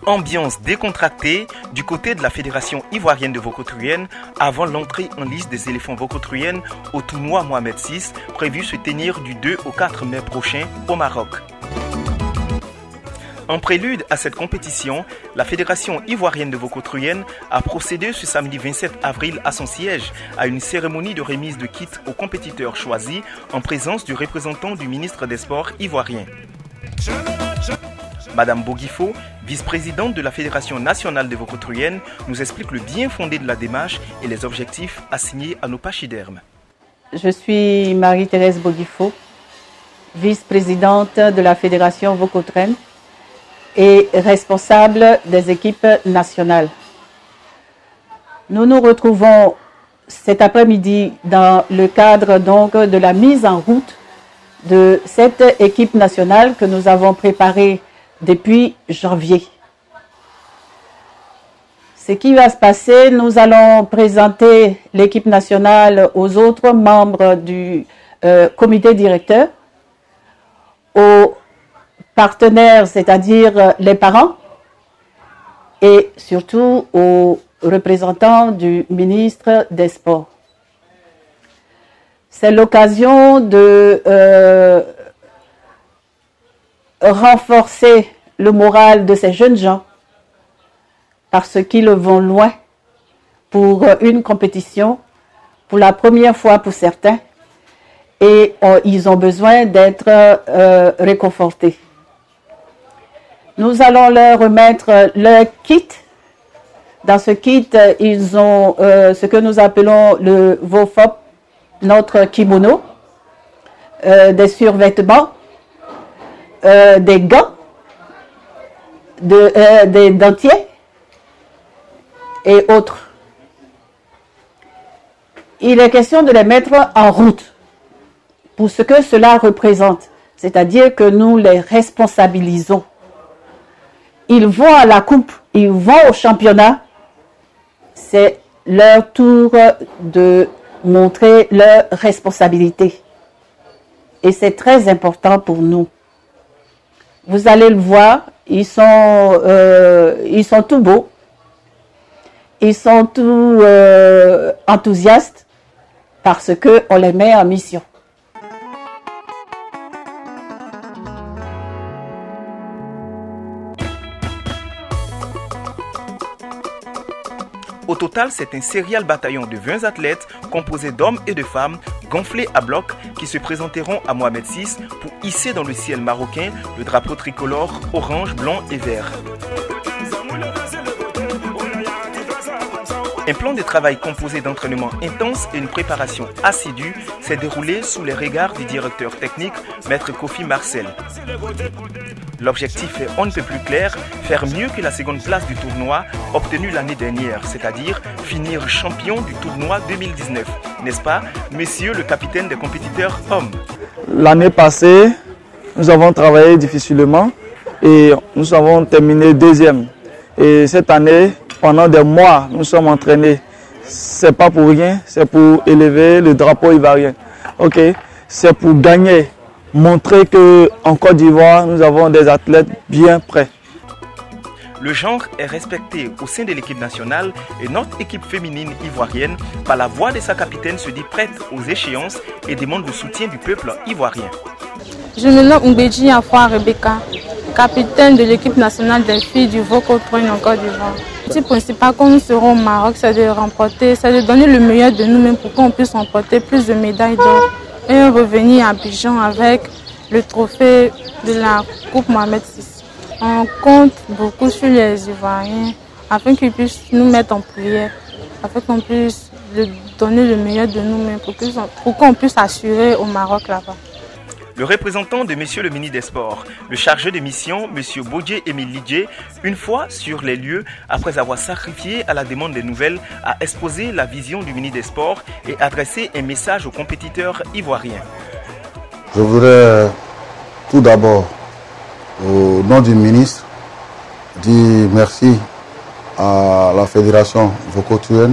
Ambiance décontractée du côté de la Fédération ivoirienne de Vaucotruyen avant l'entrée en liste des éléphants Vaucotruyen au tournoi Mohamed VI prévu se tenir du 2 au 4 mai prochain au Maroc. En prélude à cette compétition, la Fédération ivoirienne de Vaucotruyen a procédé ce samedi 27 avril à son siège à une cérémonie de remise de kits aux compétiteurs choisis en présence du représentant du ministre des Sports ivoirien. Madame Boguifo, vice-présidente de la Fédération nationale de Vaucotruyen, nous explique le bien fondé de la démarche et les objectifs assignés à nos pachydermes. Je suis Marie-Thérèse Boguifo, vice-présidente de la Fédération Vaucotruyen et responsable des équipes nationales. Nous nous retrouvons cet après-midi dans le cadre donc de la mise en route de cette équipe nationale que nous avons préparée depuis janvier. Ce qui va se passer, nous allons présenter l'équipe nationale aux autres membres du comité directeur, aux partenaires, c'est-à-dire les parents, et surtout aux représentants du ministre des Sports. C'est l'occasion de renforcer le moral de ces jeunes gens parce qu'ils vont loin pour une compétition, pour la première fois pour certains, et ils ont besoin d'être réconfortés. Nous allons leur remettre leur kit. Dans ce kit, ils ont ce que nous appelons le VOFOP, notre kimono, des survêtements, des gants, des dentiers et autres. Il est question de les mettre en route pour ce que cela représente, c'est-à-dire que nous les responsabilisons. Ils vont à la coupe, ils vont au championnat, c'est leur tour de montrer leur responsabilité. Et c'est très important pour nous. Vous allez le voir, ils sont tout beaux, ils sont tout enthousiastes parce qu'on les met en mission. Au total, c'est un serial bataillon de 20 athlètes composé d'hommes et de femmes gonflés à bloc qui se présenteront à Mohamed VI pour hisser dans le ciel marocain le drapeau tricolore orange, blanc et vert. Un plan de travail composé d'entraînements intenses et une préparation assidue s'est déroulé sous les regards du directeur technique, Maître Kofi Marcel. L'objectif est on ne peut plus clair, faire mieux que la seconde place du tournoi obtenue l'année dernière, c'est-à-dire finir champion du tournoi 2019. N'est-ce pas, monsieur le capitaine des compétiteurs hommes? L'année passée, nous avons travaillé difficilement et nous avons terminé deuxième. Et cette année, pendant des mois, nous sommes entraînés. C'est pas pour rien, c'est pour élever le drapeau ivoirien. Ok, c'est pour gagner, montrer que en Côte d'Ivoire, nous avons des athlètes bien prêts. Le genre est respecté au sein de l'équipe nationale et notre équipe féminine ivoirienne, par la voix de sa capitaine, se dit prête aux échéances et demande le soutien du peuple ivoirien. Je me nomme Mbedji Afwa Rebecca, capitaine de l'équipe nationale des filles du Vaucotruyen en Côte d'Ivoire. Le principal quand nous serons au Maroc, c'est de remporter, c'est de donner le meilleur de nous-mêmes pour qu'on puisse remporter plus de médailles d'or et revenir à Abidjan avec le trophée de la Coupe Mohamed VI. On compte beaucoup sur les Ivoiriens afin qu'ils puissent nous mettre en prière, afin qu'on puisse donner le meilleur de nous-mêmes pour qu'on puisse assurer au Maroc là-bas. Le représentant de Monsieur le ministre des Sports, le chargé de mission, Monsieur Bodje Emile Lidje, une fois sur les lieux, après avoir sacrifié à la demande des nouvelles, a exposé la vision du ministre des Sports et adressé un message aux compétiteurs ivoiriens. Je voudrais tout d'abord, au nom du ministre, dire merci à la Fédération Vaucotruyen,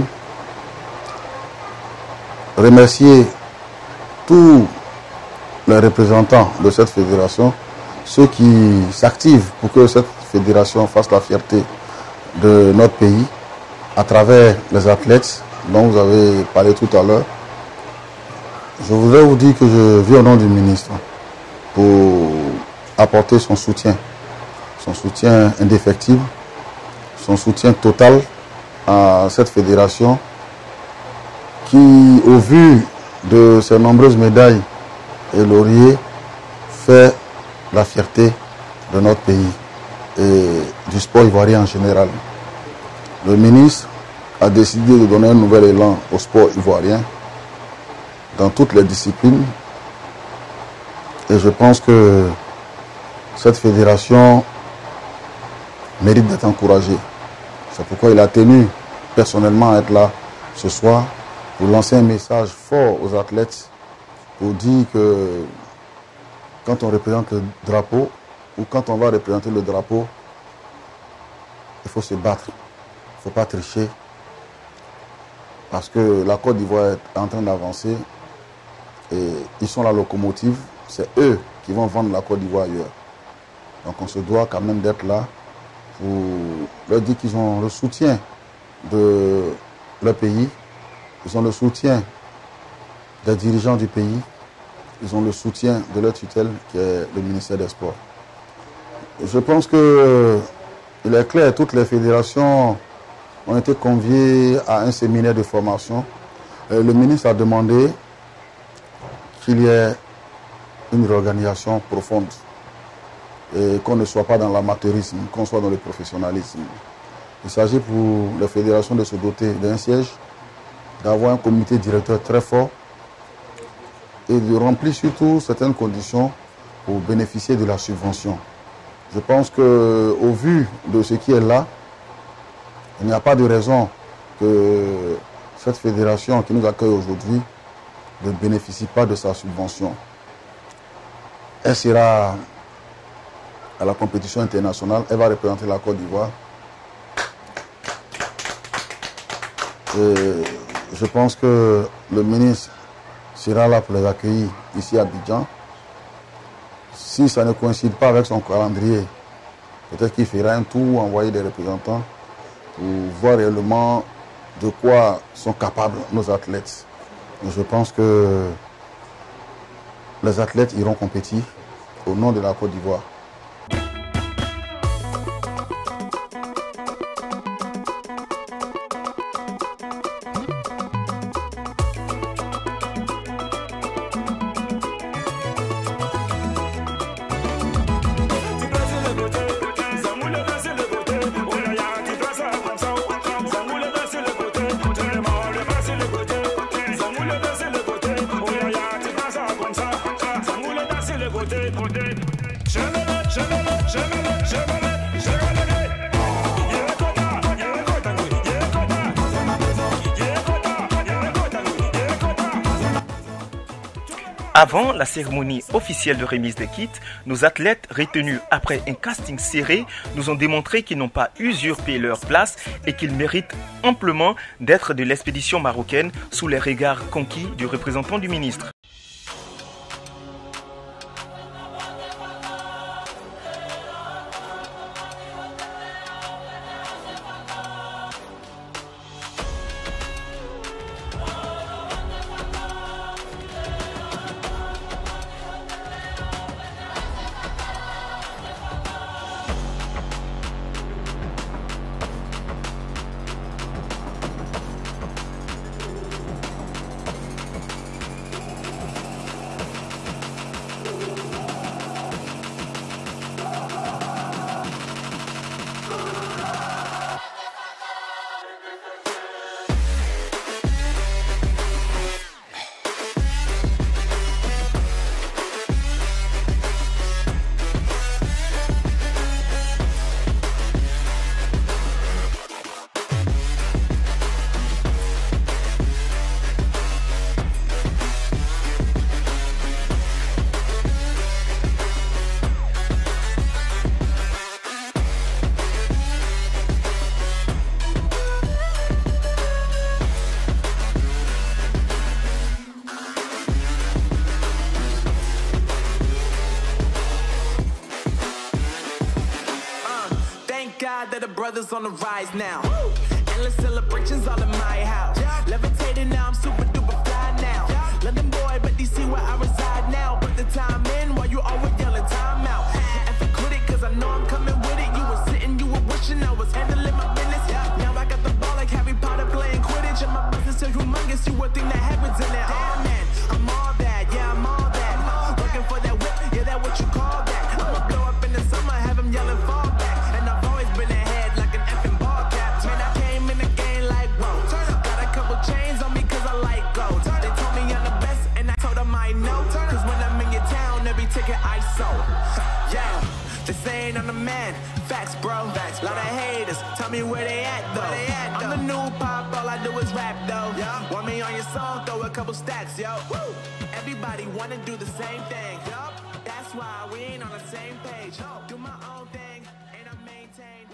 remercier tous les représentants de cette fédération, ceux qui s'activent pour que cette fédération fasse la fierté de notre pays à travers les athlètes dont vous avez parlé tout à l'heure. Je voudrais vous dire que je viens au nom du ministre pour apporter son soutien indéfectible, son soutien total à cette fédération qui, au vu de ses nombreuses médailles et lauriers, fait la fierté de notre pays et du sport ivoirien en général. Le ministre a décidé de donner un nouvel élan au sport ivoirien dans toutes les disciplines et je pense que cette fédération mérite d'être encouragée. C'est pourquoi il a tenu personnellement à être là ce soir pour lancer un message fort aux athlètes pour dire que quand on représente le drapeau ou quand on va représenter le drapeau, il faut se battre, il ne faut pas tricher parce que la Côte d'Ivoire est en train d'avancer et ils sont la locomotive, c'est eux qui vont vendre la Côte d'Ivoire ailleurs. Donc on se doit quand même d'être là pour leur dire qu'ils ont le soutien de leur pays, ils ont le soutien des dirigeants du pays, ils ont le soutien de leur tutelle qui est le ministère des Sports. Je pense que il est clair, toutes les fédérations ont été conviées à un séminaire de formation. Le ministre a demandé qu'il y ait une réorganisation profonde et qu'on ne soit pas dans l'amateurisme, qu'on soit dans le professionnalisme. Il s'agit pour les fédérations de se doter d'un siège, d'avoir un comité directeur très fort et de remplir surtout certaines conditions pour bénéficier de la subvention. Je pense qu'au vu de ce qui est là, il n'y a pas de raison que cette fédération qui nous accueille aujourd'hui ne bénéficie pas de sa subvention. Elle sera à la compétition internationale, elle va représenter la Côte d'Ivoire. Je pense que le ministre sera là pour les accueillir ici à Abidjan. Si ça ne coïncide pas avec son calendrier, peut-être qu'il fera un tour, envoyer des représentants pour voir réellement de quoi sont capables nos athlètes. Et je pense que les athlètes iront compétir au nom de la Côte d'Ivoire. Avant la cérémonie officielle de remise des kits, nos athlètes retenus après un casting serré nous ont démontré qu'ils n'ont pas usurpé leur place et qu'ils méritent amplement d'être de l'expédition marocaine sous les regards conquis du représentant du ministre. that the brothers on the rise now. Endless celebrations all in my house. Levitating now, I'm super duper fly now. London boy, but DC where I reside now. Put the time in while you always yelling time out. And for quit it, cause I know I'm coming with it. You were sitting, you were wishing I was handling my business. Now I got the ball like Harry Potter playing Quidditch. And my business so humongous, you would think that happens in there. Oh man, I'm all that, yeah, I'm all that. Looking for that whip, yeah, that what you call that. I'ma blow up in the summer, have them yelling fall back. And I've always been ahead like an effing ball cap. Man, I came in the game like, whoa. Got a couple chains on me cause I like gold. They told me I'm the best and I told them I know. Cause when I'm in your town, every ticket I sold. Yeah, they saying I'm the man. Facts, bro. Facts, lot of haters. Tell me where they at though. I'm the new pop, all I do is rap though. Want me on your song, throw a couple stacks, yo. Everybody wanna do the same thing. That's why we ain't on the same page. Do my own thing, and I maintain.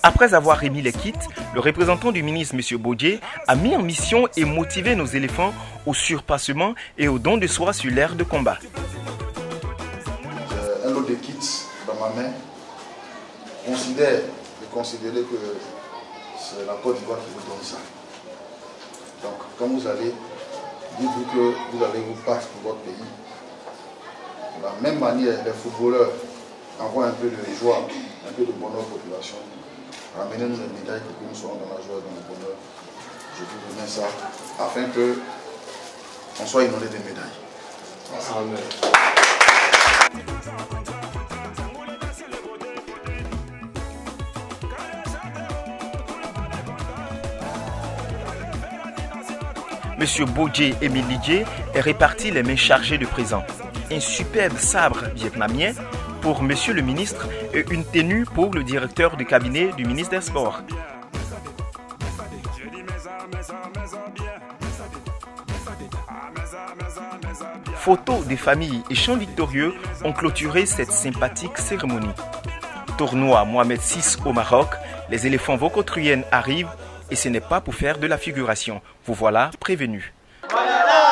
Après avoir remis les kits, le représentant du ministre, M. Bodje, a mis en mission et motivé nos éléphants au surpassement et au don de soi sur l'aire de combat. J'ai un lot de kits dans ma main. Considérez que c'est la Côte d'Ivoire qui vous donne ça. Donc, quand vous allez, dites-vous que vous allez vous battre pour votre pays. De la même manière, les footballeurs envoient un peu de joie, un peu de bonheur aux populations. Ramenez-nous les médailles pour que nous soyons dans la joie, dans le bonheur. Je vous remets ça afin que on soit inondé des médailles. Amen. Monsieur Bodje Emile Lidje est réparti les mains chargées de présents. Un superbe sabre vietnamien pour Monsieur le ministre et une tenue pour le directeur de cabinet du ministre des Sports. Photos des familles et chants victorieux ont clôturé cette sympathique cérémonie. Tournoi Mohamed VI au Maroc, les éléphants vocotruyennes arrivent et ce n'est pas pour faire de la figuration. Vous voilà prévenus. Voilà.